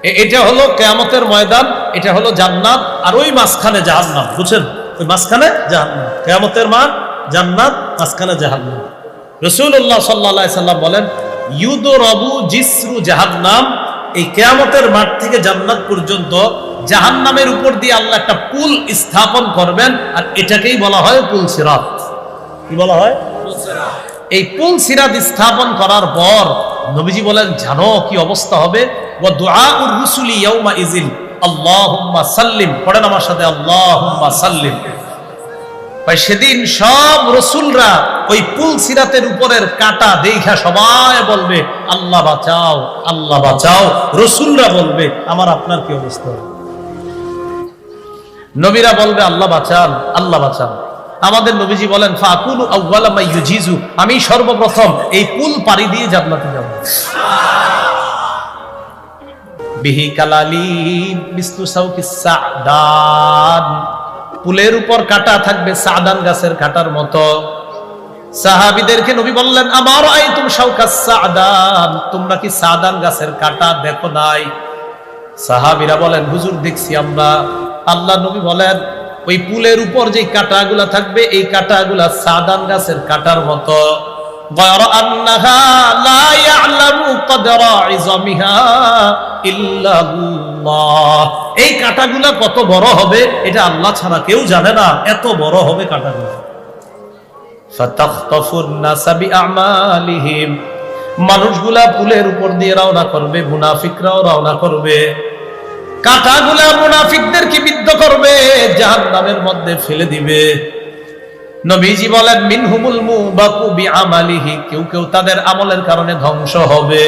এটা হলো কিয়ামতের ময়দান, এটা হলো জান্নাত, আর ওই মাঝখানে জাহান্নাম। বুঝছেন? ওই মাঝখানে জাহান্নাম, কিয়ামতের মাঠ জান্নাত, মাঝখানে জাহান্নাম। রাসূলুল্লাহ সাল্লাল্লাহু আলাইহি সাল্লাম বলেন, ইউদরাবু জিসরু জাহান্নাম, এই কিয়ামতের মাঠ থেকে জান্নাত পর্যন্ত জাহান্নামের উপর দিয়ে আল্লাহ একটা পুল স্থাপন করবেন, আর এটাকেই বলা হয় পুল সিরাত। কি বলা হয়? পুল সিরাত। এই পুল সিরাত স্থাপন করার পর নবীজি বলেন, জানো কি অবস্থা হবে? ওয়া দুআউর রুসুলি ইয়াউমা ইযিল আল্লাহুম্মা সাল্লিম। পড়েন আমার সাথে, আল্লাহুম্মা সাল্লিম। ভাই, সেদিন সব রসুলরা ওই পুল সিরাতের উপরের কাঁটা দেখা সবাই বলবে, আল্লাহ বাঁচাও, আল্লাহ বাঁচাও। রসুলরা বলবে, আমার আপনার কি অবস্থা? নবীরা বলবে, আল্লাহ বাঁচান, আল্লাহ বাঁচান। আমাদের নবীজি বলেন, ফাকুলু আউওয়ালা মা ইউজিজু, আমি সর্বপ্রথম এই পুল পাড়ি দিয়ে জান্নাতে যাব। বিহি কালালিন মিসলু সাউকিস সাদান, পুলের উপর কাঁটা থাকবে সাদান গাছের কাঁটার মতো। সাহাবীদেরকে নবী বললেন, আমার আইতুম শাওকাস সাদান, তোমরা কি সাদান গাছের কাঁটা দেখো নাই? সাহাবীরা বলেন, হুজুর দেখছি আমরা। আল্লাহ নবী বলেন, ওই পুলের উপর যে কাঁটাগুলা থাকবে, এই কাঁটাগুলা সাদান গাছের কাঁটার মতো। গায়রা আন্নাহা লা ইয়ালামু কদরা ইযামিহা ইল্লাল্লাহ, এই কাঁটাগুলা কত বড় হবে এটা আল্লাহ ছাড়া কেউ জানে না, এত বড় হবে কাঁটাগুলা। ফাতাখতাফুন নাসা বিআমালিহিম, মানুষগুলা পুলের উপর দিয়ে রওনা করবে, মুনাফিকরাও রওনা করবে। কাঁটাগুলা মুনাফিকদেরকে বিদ্ধ করবে, জাহান্নামের মধ্যে ফেলে দিবে। নবীজি বলেন, মিনহুমুল মুবাকু বিআমালিহি, কেউ কেউ তাদের আমলের কারণে ধ্বংস হবে।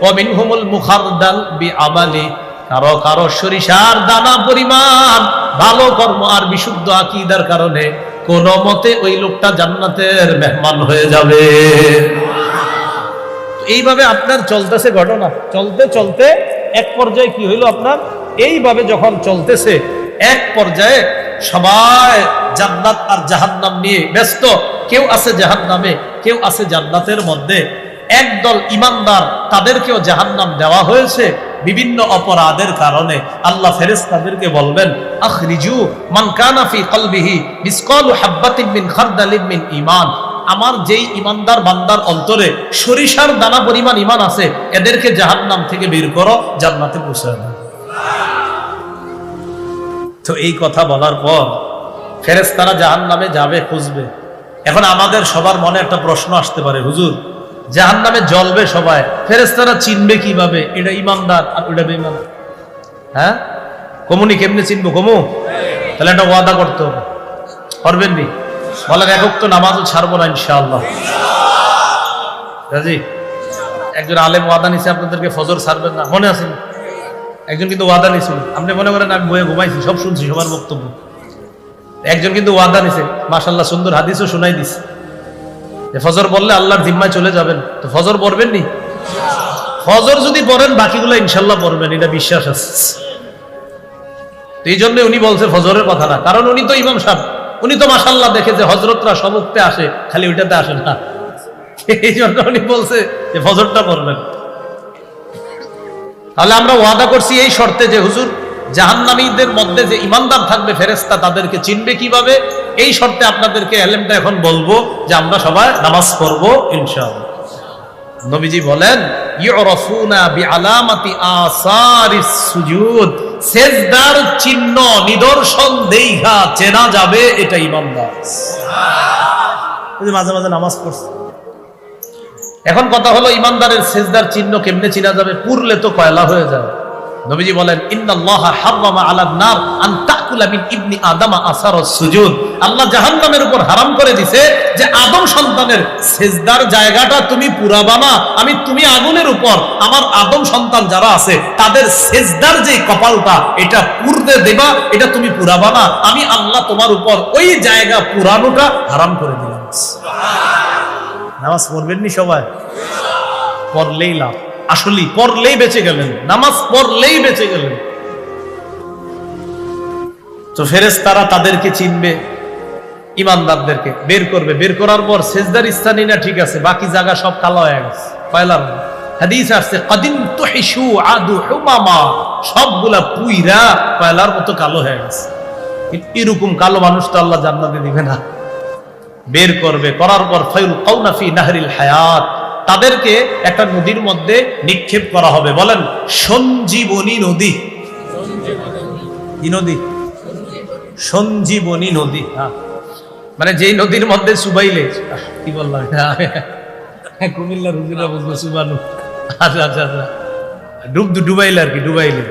ওয়া মিনহুমুল মুখারদাল বিআমালি, কারো কারো সরিষার দানা পরিমাণ ভালো কর্ম আর বিশুদ্ধ আকীদার কারণে কোন মতে ওই লোকটা জান্নাতের মেহমান হয়ে যাবে। এইভাবে আপনার চলতেছে ঘটনা, চলতে চলতে এক পর্যায়ে কি হইল আপনার, এইভাবে যখন চলতেছে এক পর্যায়ে সবাই জান্নাত আর জাহান্নাম নিয়ে ব্যস্ত। কেউ আছে জাহান্নামে, কেউ আছে জান্নাতের মধ্যে। একদল ইমানদার, তাদেরকেও জাহান্নাম দেওয়া হয়েছে বিভিন্ন অপরাধের কারণে। আল্লাহ ফেরেশতাদেরকে বলবেন, আখরিজু মান কানা ফি কলবিহি মিসকালু হাববাতিন মিন খারদালিন মিন ঈমান, আমার যেই ইমানদার বান্দার অন্তরে সরিষার দানা পরিমাণ ঈমান আছে, এদেরকে জাহান্নাম থেকে বের করো, জান্নাতে পৌঁছায় দাও। তো এই কথা বলার পর ফেরেশতারা জাহান্নামে যাবে, খুঁজবে। এখন আমাদের সবার মনে একটা প্রশ্ন আসতে পারে, হুজুর জাহান্নামে জ্বলবে সবাই, ফেরেশতারা চিনবে কিভাবে এটা ইমানদার আর ওটা বেঈমান? হ্যাঁ, কমুনি কেমনে চিনবো? কমু তাহলে একটা ওয়াদা করতে হবে, করবেন নি? বলেন, একক তো নামাজও ছাড়বো না ইনশাআল্লাহ। রাজি? একজন আলেম ওয়াদা নিছে আপনাদেরকে, ফজর ছাড়বেন না, মনে আছে? একজন কিন্তু ওয়াদা নিছিল, আপনি মনে করেন আমি বইয়ে ঘুমাইছি, সব শুনছি সবার বক্তব্য। একজন কিন্তু ওয়াদা নিছে, মাশাআল্লাহ সুন্দর হাদিসও শোনাই দিছে, ফজর বললে আল্লাহর জিম্মায় চলে যাবেন। তো ফজর পড়বেন নি? ফজর যদি পড়েন বাকিগুলো ইনশাল্লাহ পড়বেন, এটা বিশ্বাস আছে। এই জন্য উনি বলছে ফজরের কথা না, কারণ উনি তো ইমাম সাহেব, উনি তো মাশাআল্লাহ দেখে যে হজরতরা সবকতে আসে, খালি ওইটাতে আসে না। এই জন্য উনি বলছে যে ফজরটা পড়বেন। তাহলে আমরা ওয়াদা করছি এই শর্তে যে হুজুর জাহান্নামীদের মধ্যে যে ইমানদার থাকবে ফেরেশতা, তাদেরকে চিনবে কিভাবে? এই শর্তে আপনাদেরকে এলেমটা এখন বলবো যে আমরা সবাই নামাজ পড়বো ইনশাআল্লাহ। নবীজি বলেন, ইউরাফুনা বিআলামাতি আসারিস সুজুদ, সিজদার চিহ্ন নিদর্শন দেইখা চেনা যাবে এটা ইমানদার। সুবহানাল্লাহ। মাঝে মাঝে নামাজ পড়ছে। এখন কথা হলো, ইমানদারের সিজদার চিহ্ন কেমনে চিনা যাবে? পুরলে তো কয়লা হয়ে যাবে। নবীজি বলেন, ইন্নাল্লাহা হারামা আলান নার আন তাকুলা মিন ইবনি আদম আসারাস সুজুদ, আল্লাহ জাহান্নামের উপর হারাম করে দিয়েছে যে আদম সন্তানের সিজদার জায়গাটা তুমি পুরাবা না। তুমি আগুনের উপর আমার আদম সন্তান যারা আছে তাদের সিজদার যে কপালটা এটা পুরতে দেবা, এটা তুমি পুরাবা না। আমি আল্লাহ তোমার উপর ওই জায়গা পুরানোটা হারাম করে দিলাম। সুবহানাল্লাহ। নামাজ পড়বেন নি সবাই? পড়লেই লাভ, আসলে পড়লেই বেঁচে গেলেন, নামাজ পড়লেই বেঁচে গেলেন। তো ফেরেশতারা তাদেরকে চিনবে, ইমানদারদেরকে বের করবে। বের করার পর সিজদার স্থানই না ঠিক আছে, বাকি জায়গা সব কালো হয়ে গেছে, কয়লার। হাদিস আসছে, কদিম তুহিশু আদু হুমামা, সবগুলা পুইরা কয়লার মতো কালো হয়ে গেছে। এরকম কালো মানুষ তো আল্লাহ জান্নাতে দিবে না। বের করবে, করার পর ফায়ুলকাউনা ফি নাহরিল হায়াত, তাদেরকে একটা নদীর মধ্যে নিক্ষেপ করা হবে। বলেন সঞ্জীবনী নদী। কি নদী? সঞ্জীবনী নদী। হ্যাঁ, মানে যেই নদীর মধ্যে চুবাইলে, কি বললাম কুমিল্লার হুজুরা বুঝবো চুবানো। আচ্ছা আচ্ছা আচ্ছা, ডুবাইলে আর কি, ডুবাইলে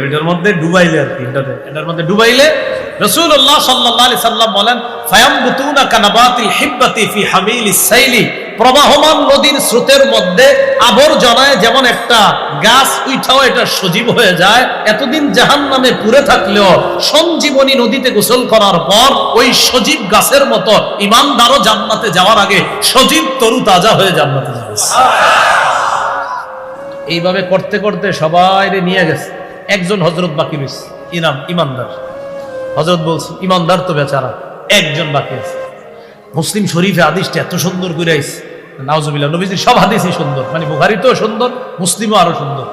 ওইটার মধ্যে ডুবাইলে আর কি, এটার মধ্যে ডুবাইলে রাসূলুল্লাহ সাল্লাল্লাহু আলাইহি সাল্লাম বলেন ফায়ামবুতুনা কানাবাতিল হিব্বাতি ফি হামিলিস সাইলি, প্রবাহমান নদীর স্রোতের মধ্যে আবর্জনায় যেমন একটা গাছ উঠাও এটা সজীব হয়ে যায়, এতদিন জাহান্নামে পুড়ে থাকলেও সঞ্জীবনী নদীতে গোসল করার পর ওই সজীব গাছের মতো ঈমানদারও জান্নাতে যাওয়ার আগে সজীব তরু তাজা হয়ে জান্নাতে যাবে। এইভাবে করতে করতে সবাই নিয়ে গেছে, একজন হযরত বাকি রয়েছে, ঈমানদার। হযরত বলছে ঈমানদার তো বেচারা, একজন বাকি আছে। মুসলিম শরীফে হাদিসটা এত সুন্দর করে আইছে, নাউজুবিল্লাহ। নবীজির সব হাদিসই সুন্দর, মানে বুখারীতেও সুন্দর, মুসলিমও আরো সুন্দর।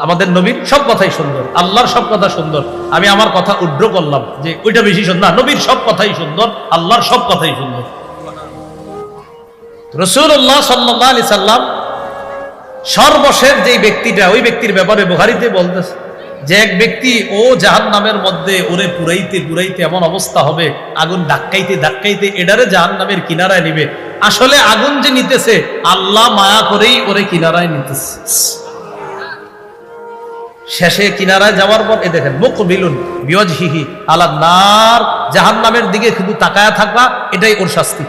আমাদের নবীর সব কথাই সুন্দর, আল্লাহর সব কথা সুন্দর। আমি আমার কথা উড্র করলাম যে ওইটা বেশি সুন্দর না, নবীর সব কথাই সুন্দর, আল্লাহর সব কথাই সুন্দর। রাসূলুল্লাহ সাল্লাল্লাহু আলাইহি সাল্লাম সর্বশেষ যেই ব্যক্তিটা, ওই ব্যক্তির ব্যাপারে বুখারীতে বলতেছে যে এক ব্যক্তি ও জাহান্নামের মধ্যে ওরে পুরাইতে পুরাইতে এমন অবস্থা হবে, আগুন ধাক্কাইতে ধাক্কাইতে এডারে জাহান্নামের কিনারায় নিবে। আসলে আগুন যে নিতেছে, আল্লাহ মায়া করেই ওরে কিনারায় নিতেছে। শেষে কিনারায় যাওয়ার পর এ দেখেন মুকবিলুন বিওয়াজহিহি আলা নার, জাহান্নামের দিকে শুধু তাকায়া থাকবা, এটাই ওর শাস্তি।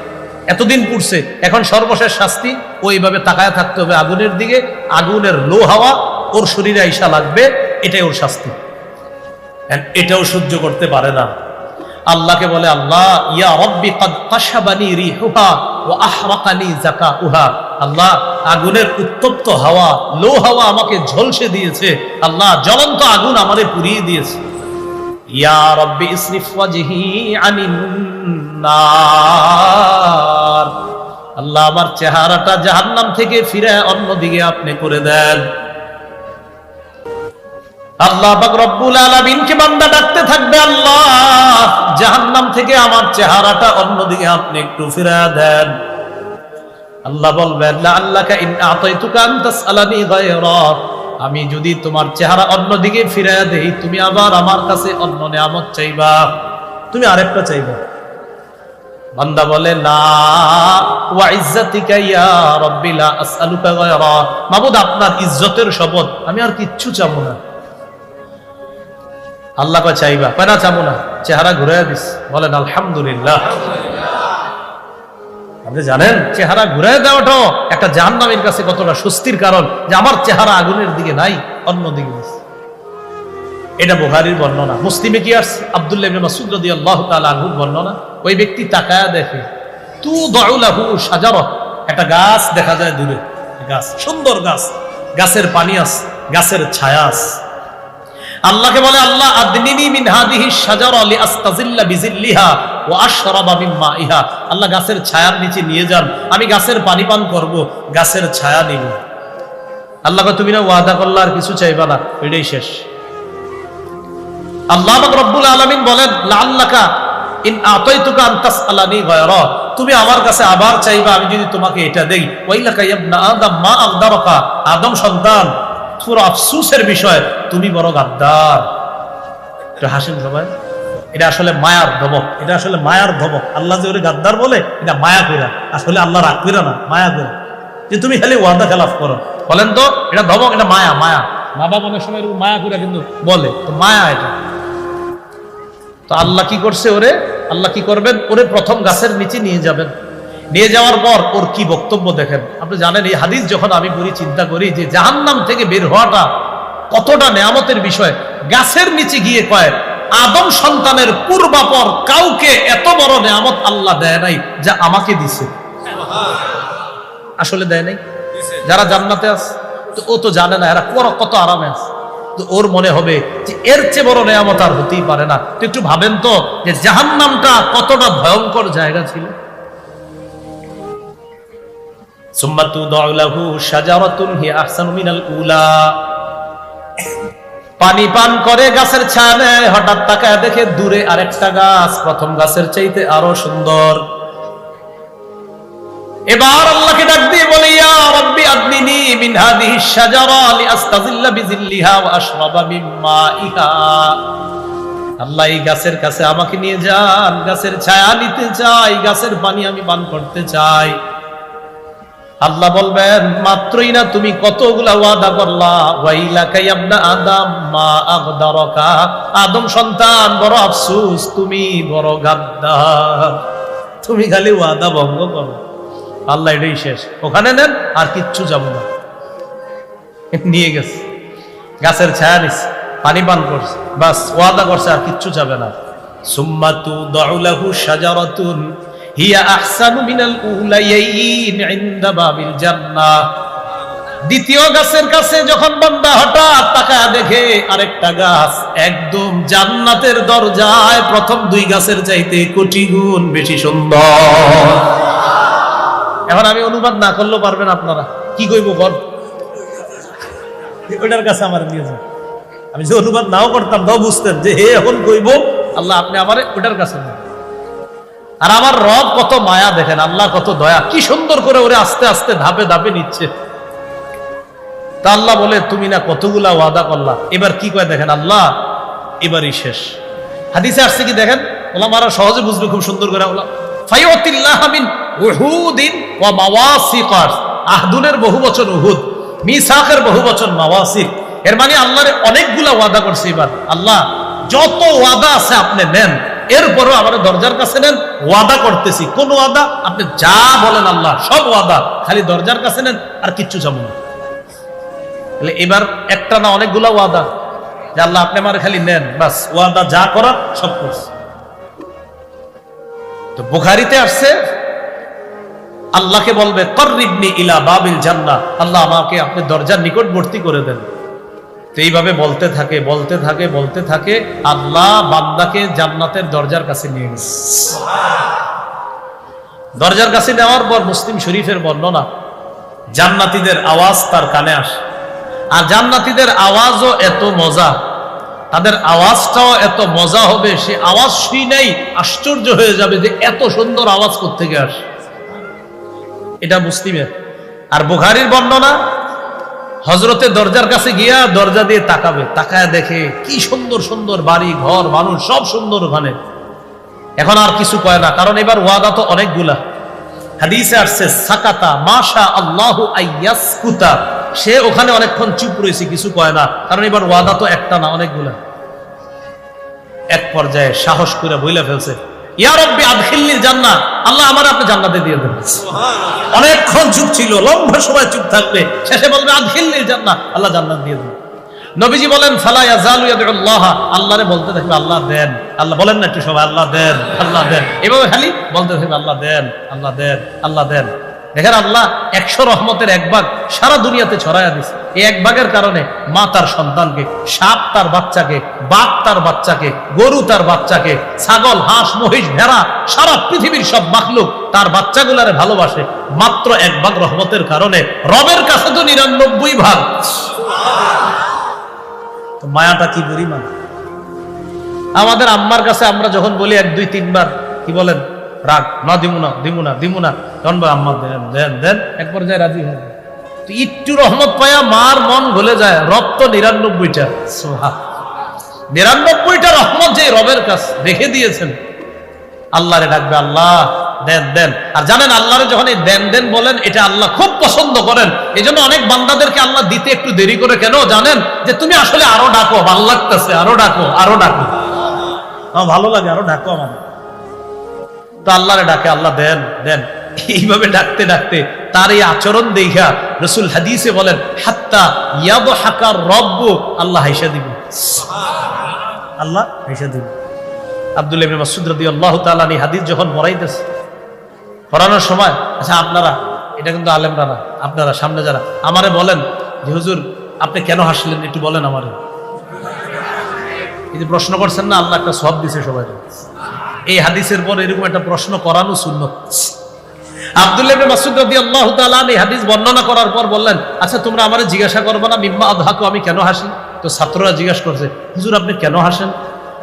এতদিন পুড়ছে, এখন সর্বশেষ শাস্তি ওইভাবে তাকায়া থাকতে হবে আগুনের দিকে, আগুনের লো হাওয়া ওর শরীরে আইসা লাগবে, এটাই ওর শাস্তি। এটাও সহ্য করতে পারে না, আল্লাহকে বলে আল্লাহ ইয়া রাব্বি ক্বাদ কাশাবানি রিহুহা ওয়া আহরাকানি যাকাউহা, আল্লাহ আগুনের উত্তপ্ত হাওয়া, লো হাওয়া আমাকে ঝলসে দিয়েছে, আল্লাহ জ্বলন্ত আগুন আমারে পুড়িয়ে দিয়েছে। ইয়া রাব্বি ইসরিফ ওয়াজহি আনিন নার, আল্লাহ আমার চেহারাটা জাহান্নাম থেকে ফিরে অন্যদিকে আপনি করে দেন। আল্লাহ পাক রব্বুল আলামিনকে বান্দা ডাকতে থাকবে, আল্লাহ জাহান্নাম থেকে আমার চেহারাটা অন্যদিকে আপনি একটু ফিরিয়ে দেন। আল্লাহ বলবেন লাআল্লাকা ইন আতাইতুকা আন তাসআলানি গায়রা, আমি যদি তোমার চেহারা অন্যদিকে ফিরিয়ে দেই, তুমি আবার আমার কাছে অন্য নিয়ামত চাইবা, তুমি আরেকটা চাইবা। বান্দা বলে লা ওয়া ইজ্জাতিকা ইয়া রাব্বি লা আসআলুকা গায়রা, মাবুদ আপনার ইজ্জতের শপথ, আমি আর কিচ্ছু চাবো না। আল্লাহ কয় চাইবা, কয় না চাবো না, চেহারা ঘুরাইয়া দিস। বলেন আলহামদুলিল্লাহ। আপনি জানেন চেহারা ঘুরাই দেওয়াটাও একটা জাহান্নামীর কাছে কতটা স্বস্তির কারণ, যে আমার চেহারা আগুনের দিকে নাই, অন্য দিকে দিছে। এটা বুখারীর বর্ণনা। মুসলিমে কি আসছে? আব্দুল্লাহ ইবনে মাসউদ রাদিয়াল্লাহু তাআলা আনহুর বর্ণনা। ওই ব্যক্তি তাকায়া দেখে তুদাউ লাহু শাজারা, একটা গাছ দেখা যায় দূরে, গাছ, সুন্দর গাছ, গাছের পানি আছে, গাছের ছায়া আছে। আল্লাহকে বলে আল্লাহ আদনিনি মিন হাদিহি শাজারা লিআস্তাজিল্লা বিজিল্লিহা ওয়া আশরাবা মিন মাইহা, আল্লাহ গাছের ছায়ার নিচে নিয়ে যান, আমি গাছের পানি পান করব, গাছের ছায়া নিব। আল্লাহ কয় তুমি না ওয়াদা করলা আর কিছু চাইবা না, এটাই শেষ। আল্লাহ পাক রব্বুল আলামিন বলেন লাআল্লাকা ইন আতাইতুকা আন তাসআলানি গায়রা, তুমি আমার কাছে আবার চাইবা, আমি যদি তোমাকে এটা দেই। ওয়াইলাকা ইয়া ইবনা আদম মা আগদারাকা, আদম সন্তান পুরো আফসোসের বিষয়, তুমি বড় গাদ্দার। একটু হাসেন সবাই, এটা আসলে মায়ার ধমক, এটা আসলে মায়ার ধমক। আল্লাহ যে ওরে গাদ্দার বলে, এটা মায়া কইরা, আসলে আল্লাহ রাগ কইরা না, মায়া কইরা, যে তুমি খালি ওয়াদা খেলাফ করো। বলেন তো এটা ধমক, এটা মায়া? মায়া বাবা অনেক সময় মায়া কইরা কিন্তু বলে, তো মায়া এটা। তো আল্লাহ কি করছে ওরে, আল্লাহ কি করবেন, ওরে প্রথম গাছের নিচে নিয়ে যাবেন। নিয়ে যাওয়ার পর ওর কি বক্তব্য দেখেন। আপনি জানেন এই হাদিস যখন আমি পড়ি, চিন্তা করি যে জাহান্নাম থেকে বের হওয়াটা কতটা নেয়ামতের বিষয়। গাছের নিচে গিয়ে কয় আদম সন্তানের পূর্বাপর কাউকে এত বড় নেয়ামত আল্লাহ দেয় নাই যা আমাকে দিছে। আসলে দেয় নাই? যারা জান্নাতে আছে তো ও তো জানে না এরা কত আরামে আছে, তো ওর মনে হবে যে এর চেয়ে বড় নেয়ামত আর হতেই পারে না। তো একটু ভাবেন তো যে জাহান্নামটা কতটা ভয়ঙ্কর জায়গা ছিল। সুম্মা তুদাউ লাহু শাজারাতুন হিয়া আহসানু মিনাল উলা, পানি পান করে গাছের ছায়া নেয়, হঠাৎ তাকায় দেখে দূরে আরেকটা গাছ প্রথম গাছের চাইতে আরো সুন্দর। এবার আল্লাহকে ডাক দিয়ে বলে, ইয়া রাব্বি আদনিনি মিন হাযিহি শাজারা লিআস্তাযিল্লা বিযিল্লিহা ওয়া আশরাবা মিন মাইহা। আল্লাহ এই গাছের কাছে আমাকে নিয়ে যান, গাছের ছায়া নিতে চাই, গাছের পানি আমি পান করতে চাই। আল্লাহ বলবেন, মাত্রই না তুমি কতগুলা ওয়াদা করলা, ওয়াইলাকা ইয়া ইবনা আদম মা আগদারাকা, আদম সন্তান বড় আফসোস, তুমি বড় গাদ্দার, তুমি খালি ওয়াদা ভঙ্গ করো। আল্লাহ এটাই শেষ, ওখানে নেন আর কিচ্ছু যাব না। নিয়ে গেছে, গাছের ছায়া নিছে, পানি পান করছে, বাস ওয়াদা করছে আর কিচ্ছু যাবে না। সুম্মা তুদাউ লাহু শাজারাতুন হিয়া আহসানু মিনাল উলাইয়িন ইনদা বাবিল জান্নাহ। দ্বিতীয় গাছের কাছে যখন বান্দা হঠাৎ তাকায় দেখে আরেকটা গাছ একদম জান্নাতের দরজায়, প্রথম দুই গাছের চাইতে কোটি গুণ বেশি সুন্দর। এখন আমি অনুবাদ না করলেও পারবেন আপনারা, কি কইব বল, ওইটার কাছে আমার নিয়ে যান। আমি যে অনুবাদ নাও করতাম তাও বুঝতেন যে হে এখন কইব আল্লাহ আপনি আমার ওইটার কাছে নেন। আর আমার রব কত মায়া দেখেন, আল্লাহ কত দয়া, কি সুন্দর করে ওরে আস্তে আস্তে ধাপে ধাপে নিচ্ছে। তা আল্লাহ বলে, তুমি না কতগুলা ওয়াদা করলা, এবার কি কয় দেখেন, আল্লাহ এবারই শেষ। হাদিসে আসছে কি দেখেন, ওলামারা সহজে বুঝবে খুব সুন্দর করে। ফায়ুতিল্লাহ মিন উহুদিন ওয়া মাওয়াসিকার, আহদুনের বহুবচন উহুদ, মিসাকের বহুবচন মাওয়াসিক। এর মানে আল্লাহর অনেকগুলা ওয়াদা করছে। এবার আল্লাহ যত ওয়াদা আছে আপনি নেন, এরপরও আমার দরজার কাছে নেন, ওয়াদা করতেছি। কোন ওয়াদা? আপনি যা বলেন আল্লাহ সব ওয়াদা, খালি দরজার কাছে নেন আর কিচ্ছু যাবো না। এবার একটা না অনেকগুলা ওয়াদা, যে আল্লাহ আপনি আমার খালি নেন, বাস ওয়াদা যা করার সব করছে। তো বুখারীতে আসছে আল্লাহকে বলবে, কর্রিবনি ইলা বাবিল জান্নাহ, আল্লাহ আমাকে আপনি দরজার নিকটবর্তী করে দেন। তো এইভাবে বলতে থাকে বলতে থাকে বলতে থাকে, আল্লাহ বান্দাকে জান্নাতের দরজার কাছে নিয়ে গেছে। দরজার কাছে নেওয়ার পর মুসলিম শরীফের বর্ণনা, জান্নাতীদের আওয়াজ তার কানে আসে। আর জান্নাতীদের আওয়াজও এত মজা, তাদের আওয়াজটাও এত মজা হবে, সে আওয়াজ শুনেই আশ্চর্য হয়ে যাবে যে এত সুন্দর আওয়াজ কোত্থেকে আসে। এটা মুসলিমের। আর বুখারীর বর্ণনা, হযরতে দরজার কাছে গিয়া দরজা দিয়ে তাকাবে, তাকায় দেখে কি সুন্দর সুন্দর বাড়ি ঘর মানুষ সব সুন্দর ওখানে। এখন আর কিছু কয় না, কারণ এবার ওয়াদা তো অনেকগুলা। হাদিসে আসছে সাকাতা মাশা আল্লাহু আইয়াসকুতা, সে ওখানে অনেকক্ষণ চুপ রয়েছে, কিছু কয় না, কারণ এবার ওয়াদা তো একটা না অনেকগুলা। এক পর্যায়ে সাহস করে বইলা ফেলছে, ইয়া রাব্বি আদখিলনিল জান্নাহ, আল্লাহ আমার আপনি জান্নাতে দিয়ে দেন। সুবহানাল্লাহ। অনেকক্ষণ চুপ ছিল, লম্বা সময় চুপ থাকবে, শেষে বলবে আদখিলনিল জান্নাহ, আল্লাহ জান্নাত দিয়ে দেন। নবীজি বলেন, ফালা ইয়াজালু ইয়াদউল্লাহ, আল্লাহরে বলতে থাকবে আল্লাহ দেন, আল্লাহ বলেন না একটু সবাই, আল্লাহ দেন আল্লাহ দেন, এভাবে খালি বলতে থাকবে আল্লাহ দেন আল্লাহ দেন আল্লাহ দেন। দেখেন আল্লাহ 100 রহমতের এক ভাগ সারা দুনিয়াতে ছড়াইয়া দিছে। এই এক ভাগের কারণে মা তার সন্তানকে, সাপ তার বাচ্চাকে, বাঘ তার বাচ্চাকে, গরু তার বাচ্চাকে, ছাগল হাঁস মহিষ ভেড়া সারা পৃথিবীর সব মাখলুক তার বাচ্চাগুলারে ভালোবাসে, মাত্র এক ভাগ রহমতের কারণে। রবের কাছে তো 99 ভাগ। তো মায়াটা কি পরিমাণ। আমাদের আম্মার কাছে আমরা যখন বলি 1 2 3 বার, কি বলেন, রাগ না, দিমু না দিমু না দিমু না, তখন আম্মা দেন দেন দেন, এক পর্যায়ে রাজি হয়। তো একটু রহমত পায়া মার মন গলে যায়। রব তো 99টা, 99টা রহমত যে রবের কাছে রেখে দিয়েছেন। আল্লাহরে ডাকবে, আল্লাহ দেন দেন। আর জানেন আল্লাহরে যখন এই দেন দেন বলেন, এটা আল্লাহ খুব পছন্দ করেন। এই জন্য অনেক বান্দাদেরকে আল্লাহ দিতে একটু দেরি করে, কেন জানেন, যে তুমি আসলে আরো ডাকো, ভালো লাগতেছে, আরো ডাকো আরো ডাকো, আমার ভালো লাগে, আরো ডাকো আমার। তো আল্লাহরে ডাকে, আল্লাহ দেন দেন। এইভাবে ডাকতে ডাকতে তার এই আচরণ দেখা রাসূল হাদিসে বলেন, হাত্তা ইয়াদহাকার রব্বু, আল্লাহ হাসা দিবে, আল্লাহ হাসা দিবে। আব্দুল্লাহ ইবনে মাসউদ রাদিয়াল্লাহু তাআলা আনহু হাদিস যখন পড়াইতেছে, পড়ানোর সময়, আচ্ছা আপনারা, এটা কিন্তু আলেমরা না, আপনারা সামনে যারা, আমারে বলেন যে হুজুর আপনি কেন হাসলেন একটু বলেন আমারে। এই যে প্রশ্ন করছেন না, আল্লাহ একটা সওয়াব দিয়েছে সবাই। এই হাদিসের পর এরকম একটা প্রশ্ন করানো সুন্নাত। আব্দুল্লাহ ইবনে মাসউদ রাদিয়াল্লাহু তাআলা এই হাদিস বর্ণনা করার পর বললেন, আচ্ছা তোমরা আমারে জিজ্ঞাসা করবে না মিম্মা আদহাকু, আমি কেন হাসি? তো ছাত্ররা জিজ্ঞাসা করছে, হুজুর আপনি কেন হাসেন?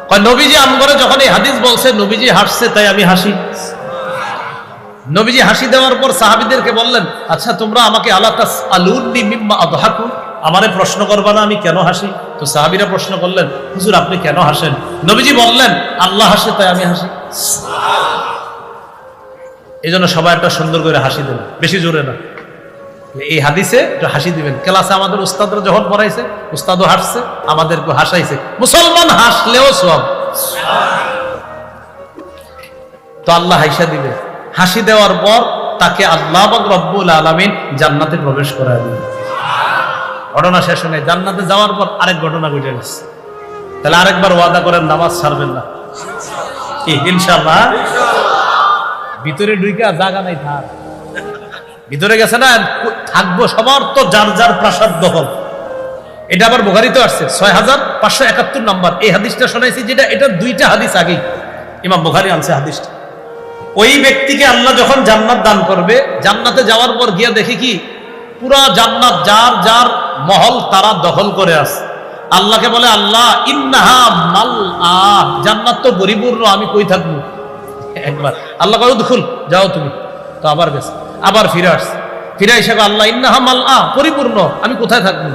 কয় নবীজি আমগরে যখন এই হাদিস বলছে নবীজি হাসছে তাই আমি হাসি। নবীজি হাসি দেওয়ার পর সাহাবীদেরকে বললেন, আচ্ছা তোমরা আমাকে আলা তাসআলুনি মিম্মা আদহাকু, আমারে প্রশ্ন করবা না আমি কেন হাসি? তো সাহাবীরা প্রশ্ন করলেন, হুজুর আপনি কেন হাসেন? নবীজি বললেন, আল্লাহ হাসে তাই আমি হাসি। এই জন্য সবাই একটা সুন্দর করে হাসি দেবেন, বেশি জোরে না। এই হাদিসে একটু হাসি দিবেন। ক্লাসে আমাদের উস্তাদরা যখন পড়াইছে, উস্তাদও হাসছে, আমাদেরকে হাসাইছে। মুসলমান হাসলেও সব, তো আল্লাহ হাসা দিবে। হাসি দেওয়ার পর তাকে আল্লাহ পাক রব্বুল আলামিন জান্নাতে প্রবেশ করায় দিবে। ঘটনা শেষ হয়, জান্নাতে যাওয়ার পর আরেক ঘটনা ঘটে গেছে। তাহলে আরেকবার ওয়াদা করেন নামাজ ছাড়বেন না, ইনশাআল্লাহ। ভিতরে ঢুইকা জায়গা নাই, থাক ভিতরে গেছে না, থাকবো। সবার তো যার যার প্রাসাদ দখল। এটা আবার বুখারীতে আসছে 6571 নম্বর। এই হাদিসটা শোনাইছি যেটা, এটা দুইটা হাদিস আগেই ইমাম বুখারী আনছে হাদিসটা। ওই ব্যক্তিকে আল্লাহ যখন জান্নাত দান করবে, জান্নাতে যাওয়ার পর গিয়া দেখি কি পুরা জান্নাত যার যার মহল তারা দখল করে আছে। আল্লাহকে বলে, আল্লাহ ইন্নাহা মালআ, জান্নাত তো পরিপূর্ণ, আমি কই থাকবো? একবার আল্লাহ কয় উদখুল, যাও তুমি। তো আবার গেছে, আবার ফিরে আসছে। ফিরে এসে আল্লাহ ইন্নাহা মালআ, পরিপূর্ণ, আমি কোথায় থাকবো?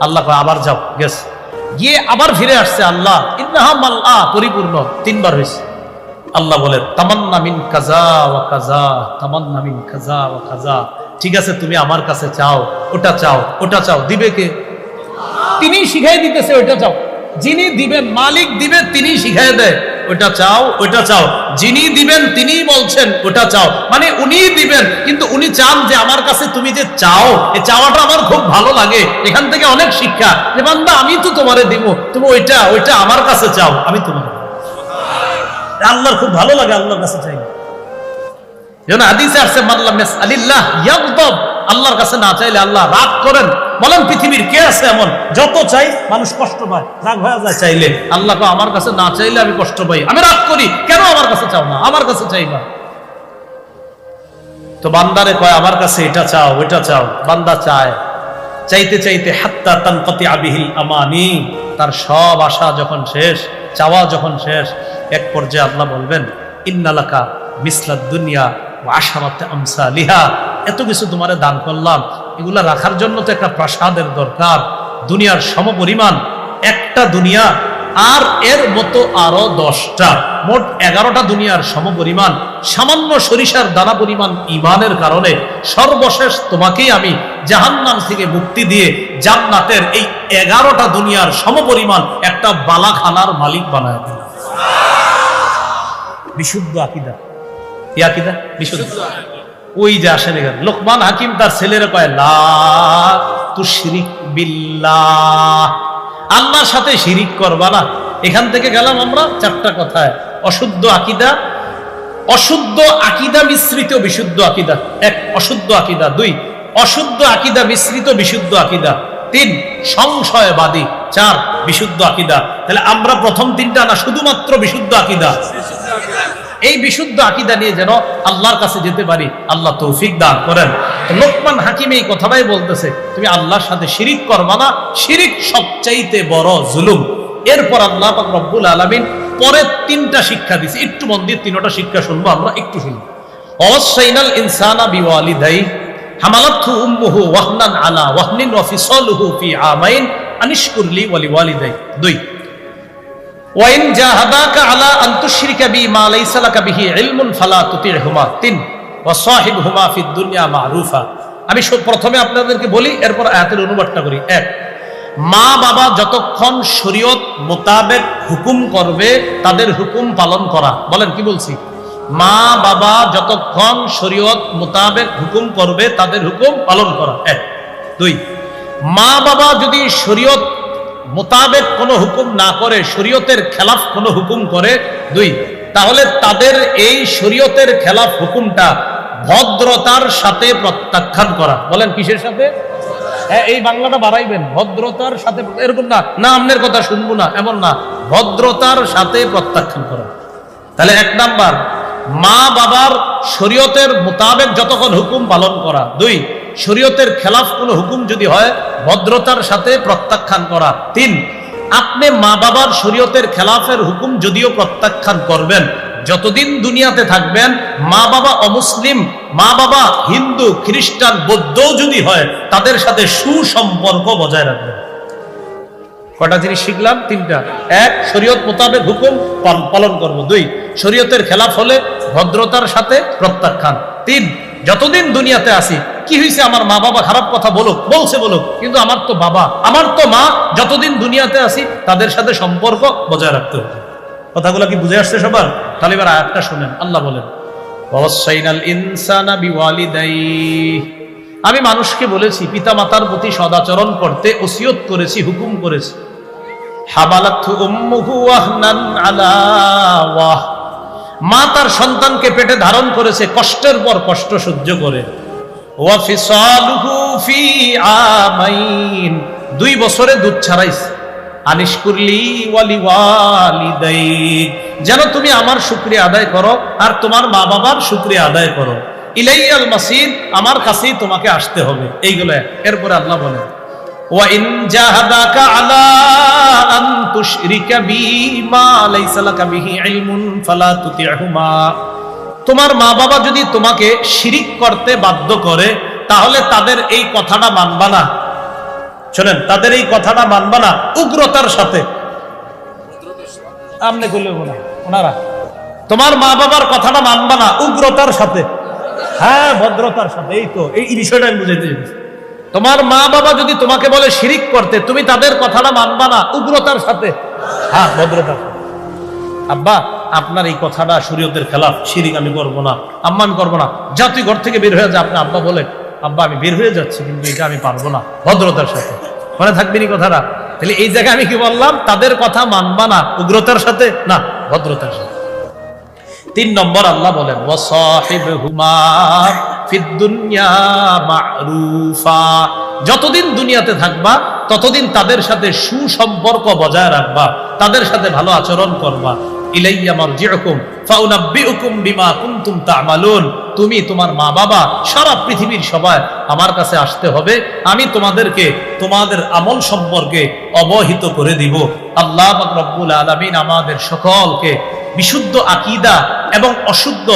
আল্লাহ কয় আবার যাও, গেছে। গিয়ে আবার ফিরে আসছে, আল্লাহ ইন্নাহা মালআ, পরিপূর্ণ। তিনবার হয়েছে। আল্লাহ বলে, তামান্না মিন কাজা ওয়া কাজা, তামান্না মিন কাজা ওয়া কাজা। ঠিক আছে, তুমি আমার কাছে চাও, ওটা চাও, ওটা চাও। দিবে কে? তিনি শিখাই দিতেছে, ওটা চাও। যিনি দিবেন, মালিক দিবে, তিনি শিখাই দেয়, ওটা চাও, ওটা চাও। যিনি দিবেন তিনি বলছেন ওটা চাও, মানে উনি দিবেন, কিন্তু উনি চান যে আমার কাছে তুমি যে চাও, এই চাওয়াটা আমার খুব ভালো লাগে। এখান থেকে অনেক শিক্ষা যে বান্দা আমি তো তোমারে দিব, তুমি ওইটা ওইটা আমার কাছে চাও, আমি তোমার। আল্লাহর খুব ভালো লাগে আল্লাহর কাছে চাই। যেন হাদিসে আসছে, মাল্লাম ইয়াসআলিল্লাহ ইয়াগদাব, আল্লাহর কাছে না চাইলে আল্লাহ রাগ করেন। বলেন পৃথিবীর কে আছে এমন? যত চাই মানুষ কষ্ট পায়, রাগ হয়ে যায় চাইলে। আল্লাহ কয় আমার কাছে না চাইলে আমি কষ্ট পাই, আমি রাগ করি, কেন আমার কাছে চাও না? আমার কাছে চাইবা। তো বান্দারে কয় আমার কাছে এটা চাও, ওইটা চাও। বান্দা চায়, চাইতে চাইতে হাত্তা তানকাতিআ বিহিল আমানি, তার সব আশা যখন শেষ, চাওয়া যখন শেষ, এক পর্যায়ে আল্লাহ বলবেন, ইন্নালাকা মিসলাদ দুনিয়া ওয়া আশরাত আমসালিহা, এত কিছু তোমারে দান করলাম, এগুলা রাখার জন্য তো একটা প্রাসাদের দরকার। দুনিয়ার সমপরিমাণ একটা দুনিয়া, আর এর মতো আরো 10টা, মোট 11টা দুনিয়ার সমপরিমাণ। সামান্য সরিষার দানা পরিমাণ ঈমানের কারণে সর্বশেষ তোমাকেই আমি জাহান্নাম থেকে মুক্তি দিয়ে জান্নাতের এই 11টা দুনিয়ার সমপরিমাণ একটা বালাখানার মালিক বানায় দিলাম। বিশুদ্ধ আকীদা, এই আকীদা বিশুদ্ধ। ওই যে আসেন এখানে লোকমান হাকিম তার ছেলেরা কয়, লা তুশরিক বিল্লাহ, আল্লাহর সাথে শিরিক করবা না। এখান থেকে গেলাম আমরা 4টা কথায়। অশুদ্ধ আকীদা, অশুদ্ধ আকীদা মিশ্রিত বিশুদ্ধ আকীদা। 1 অশুদ্ধ আকীদা, 2 অশুদ্ধ আকীদা মিশ্রিত বিশুদ্ধ আকীদা, 3 সংশয়বাদী, 4 বিশুদ্ধ আকীদা। তাহলে আমরা প্রথম 3টা না, শুধুমাত্র বিশুদ্ধ আকীদা। এই বিশুদ্ধ আকীদা নিয়ে যেন আল্লাহর কাছে যেতে পারি, আল্লাহ তৌফিক দান করেন। লোকমান হাকিম এই কথাটাই বলতেছে, তুমি আল্লাহর সাথে শিরিক করবা না, শিরিক সবচাইতে বড় জুলুম। এরপর আল্লাহ পাক রব্বুল আলামিন পরে 3টা শিক্ষা দিয়েছে। একটু মন দিয়ে 3টা শিক্ষা শুনবো আমরা, একটু শুনবো। ওয়াসাইনাল ইনসানা বিওয়ালিদাই হামালাতহু উম্মুহু ওয়াহনান আলা ওয়াহনিন ওয়া ফিসালুহু ফি আমাইন আনিশকুরলি ওয়া লিওয়ালিদাই। 2 ওয়াইন জাহাদাকা আলা আন তুশরিকা বি মা লাইসা লাকা বিহি ইলমুন ফালা তুতি'হুমা। 3 ওয়া সাহিবহুমা ফিদ দুনিয়া মা'রুফা। আমি প্রথমে আপনাদেরকে বলি, এরপর আয়াতের অনুবাদটা করি। 1, মা বাবা যতক্ষণ শরীয়ত মোতাবেক হুকুম করবে তাদের হুকুম পালন করা। বলেন কি বলছি? মা বাবা যতক্ষণ শরীয়ত মোতাবেক হুকুম করবে তাদের হুকুম পালন করা। 1, 2 মা বাবা যদি শরীয়ত মোতাবেক কোনো হুকুম না করে, শরীয়তের খেলাফ কোনো হুকুম করে, 2 তাহলে তাদের এই শরীয়তের খেলাফ হুকুমটা ভদ্রতার সাথে প্রত্যাখ্যান করা। বলেন কিসের সাথে? হ্যাঁ, এই বাংলাটা বাড়াইবেন, ভদ্রতার সাথে। এরকম না, না আমনের কথা শুনবো না, এমন না, ভদ্রতার সাথে প্রত্যাখ্যান করা। তাহলে 1 নাম্বার, মা বাবার শরীয়তের মোতাবেক যতক্ষণ হুকুম পালন করা। 2 শরীয়তের খেলাফ কোনো হুকুম যদি হয় ভদ্রতার সাথে প্রত্যাখ্যান করা। 3, আপনি মা বাবার শরীয়তের খেলাফের হুকুম যদিও প্রত্যাখ্যান করবেন, যতদিন দুনিয়াতে থাকবেন মা বাবা অমুসলিম, মা বাবা হিন্দু, খ্রিস্টান, বৌদ্ধও যদি হয় তাদের সাথে সুসম্পর্ক বজায় রাখবেন। কটা জিনিস শিখলাম? 3টা। 1, শরীয়ত মোতাবেক হুকুম পালন করব। 2, শরীয়তের খেলাফ হলে ভদ্রতার সাথে প্রত্যাখ্যান। 3, যতদিন দুনিয়াতে আসি কি হয়েছে, আমার মা বাবা খারাপ কথা বলুক, বলছে বলুক, কিন্তু আমার তো বাবা, আমার তো মা, যতদিন দুনিয়াতে আসি তাদের সাথে সম্পর্ক বজায় রাখতে হবে। কথাগুলো কি বুঝে আসছে সবার? তাহলে এবার আয়াতটা শুনেন। আল্লাহ বলেন, ওয়াসাইনাল ইনসানা বিওয়ালিদাইহি, আমি মানুষকে বলেছি পিতা মাতার প্রতি সদাচরণ করতে ওসিয়ত করেছি, হুকুম করেছি। হামালাতহু উম্মুহু ওয়াহনান আলা ওয়াহ, মা তার সন্তানকে পেটে ধারণ করেছে কষ্টের পর কষ্ট সহ্য করে। ওয়া ফিসালুহু ফি আমাইন, 2 বছরে দুধ ছাড়াইছে। আনিশকুরলি ওয়ালি ওয়ালিদাইক, যেন তুমি আমার শুকরিয়া আদায় করো আর তোমার মা বাবার শুকরিয়া আদায় করো। ইলাইয়াল মাসির, আমার কাছেই তোমাকে আসতে হবে। এইগুলো। এরপরে আল্লাহ বলেন, ওয়া ইন জাহাদাকা আলা আন তুশরিকা বি মা লাইসা লাকা বিহি ইলমুন ফালা তুতি'হুমা, তোমার মা বাবা যদি তোমাকে শিরিক করতে বাধ্য করে তাহলে তাদের এই কথাটা মানবা না। শোনেন, তাদের এই কথাটা মানবা না উগ্রতার সাথে। আমনে বললে ওনারা, তোমার মা বাবার কথাটা মানবা না উগ্রতার সাথে। হ্যাঁ, ভদ্রতার সাথে। এই তো এই বিষয়টা আমি বুঝাইতে চাইছি। তোমার মা বাবা যদি তোমাকে বলে শিরিক করতে, তুমি তাদের কথাটা মানবা না উগ্রতার সাথে। হ্যাঁ, ভদ্রতার সাথে। আব্বা, আপনার এই কথাটা শরীয়তের খেলাফ, শিরিক আমি করবো না। আম্মা, আমি করবো না। যা তুই ঘর থেকে বের হয়ে যা। আপনি আব্বা বলে, আব্বা আমি বের হয়ে যাচ্ছি, কিন্তু এটা আমি পারবো না। ভদ্রতার সাথে। মনে থাকবেনি কথাটা? তাহলে এই জায়গায় আমি কি বললাম? তাদের কথা মানবা না উগ্রতার সাথে না, ভদ্রতার সাথে। 3 নম্বর আল্লাহ বলেন, ওয়াসাহিবহুমা ফিদ দুনিয়া মা'রুফা, যতদিন দুনিয়াতে থাকবা ততদিন তাদের সাথে সুসম্পর্ক বজায় রাখবা, তাদের সাথে ভালো আচরণ করবা। ইলাইয়া মারজিউকুম ফাউনাব্বিউকুম বিমা কুনতুম তা'মালুন, তুমি, তোমার মা বাবা, সারা পৃথিবীর সবাই আমার কাছে আসতে হবে, আমি তোমাদেরকে তোমাদের আমল সম্পর্কে অবহিত করে দিব। আল্লাহ পাক রব্বুল আলামিন আমাদের সকলকে বিশুদ্ধ আকীদা এবং অশুদ্ধ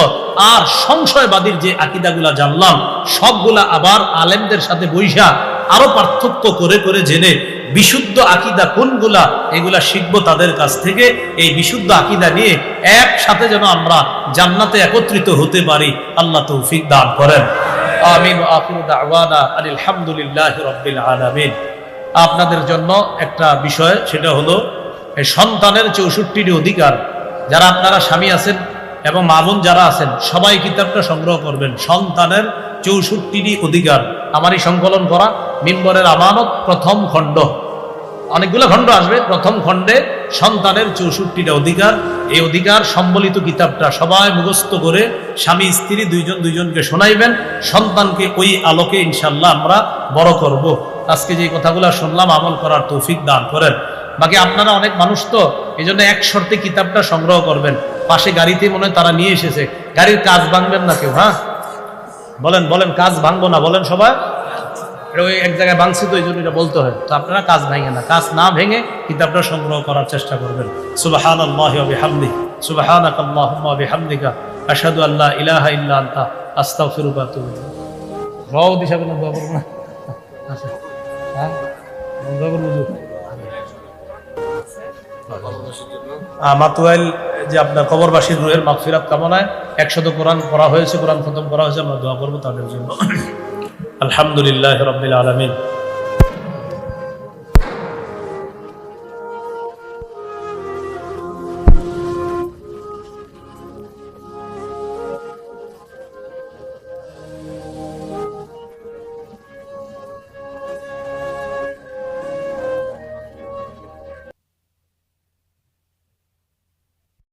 আর সংশয়বাদীর যে আকীদাগুলা জানলাম সবগুলা আবার আলেমদের সাথে বইসা আরো পার্থক্য করে করে জেনে বিশুদ্ধ আকীদা কোনগুলা এগুলা শিখবো তাদের কাছ থেকে। এই বিশুদ্ধ আকীদা নিয়ে একসাথে যেন আমরা জান্নাতে একত্রিত হতে পারি, আল্লাহ তৌফিক দান করেন। আমিন। ওয়া আখিরু দাওয়ানা আনিল হামদুলিল্লাহি রাব্বিল আলামিন। আপনাদের জন্য একটা বিষয়, সেটা হলো এই সন্তানের 64টি অধিকার। যারা আপনারা স্বামী আছেন এবং মা বোন যারা আছেন সবাই কিতাবটা সংগ্রহ করবেন। সন্তানের 64টি অধিকার, আমারই সংকলন করা মিম্বরের আমানত, প্রথম খণ্ড। অনেকগুলো খণ্ড আসবে। প্রথম খণ্ডে সন্তানের 64টা অধিকার। এই অধিকার সম্বলিত কিতাবটা সবাই মুখস্থ করে স্বামী স্ত্রী দুইজনকে শোনাইবেন। সন্তানকে ওই আলোকে ইনশাল্লাহ আমরা বড় করব। আজকে যে কথাগুলো শুনলাম আমল করার তৌফিক দান করেন। বাকি আপনারা অনেক মানুষ তো, এই জন্য এক শর্তে কিতাবটা সংগ্রহ করবেন। পাশে গাড়িতে মনে হয় তারা নিয়ে এসেছে, গাড়ির কাজ ভাঙবেন না কেউ। হ্যাঁ, বলেন কাজ ভাঙবো না, বলেন সবাই। ওই এক জায়গায় ভাঙছি তো এই জন্য এটা বলতে হয়। তো আপনারা কাজ ভেঙে না, কাজ না ভেঙে কিতাবটা সংগ্রহ করার চেষ্টা করবেন। সুবহানাল্লাহি ওয়া বিহামদিহি, সুবহানাকাল্লাহুম্মা ওয়া বিহামদিকা, আশহাদু আল্লা ইলাহা ইল্লা আনতা, আস্তাগফিরুকা ওয়া আতুবু ইলাইক। রাও দিশা কোন দোয়া করব না। আচ্ছা, হ্যাঁ, দোয়া করব। মাতুয়াইল যে আপনার কবরবাসীর রুহের মাগফিরাত কামনায় 100 কোরআন পড়া হয়েছে, কোরআন খতম করা হয়েছে, আমরা দোয়া করবো তাদের জন্য। আলহামদুলিল্লাহ রাব্বিল আলামিন।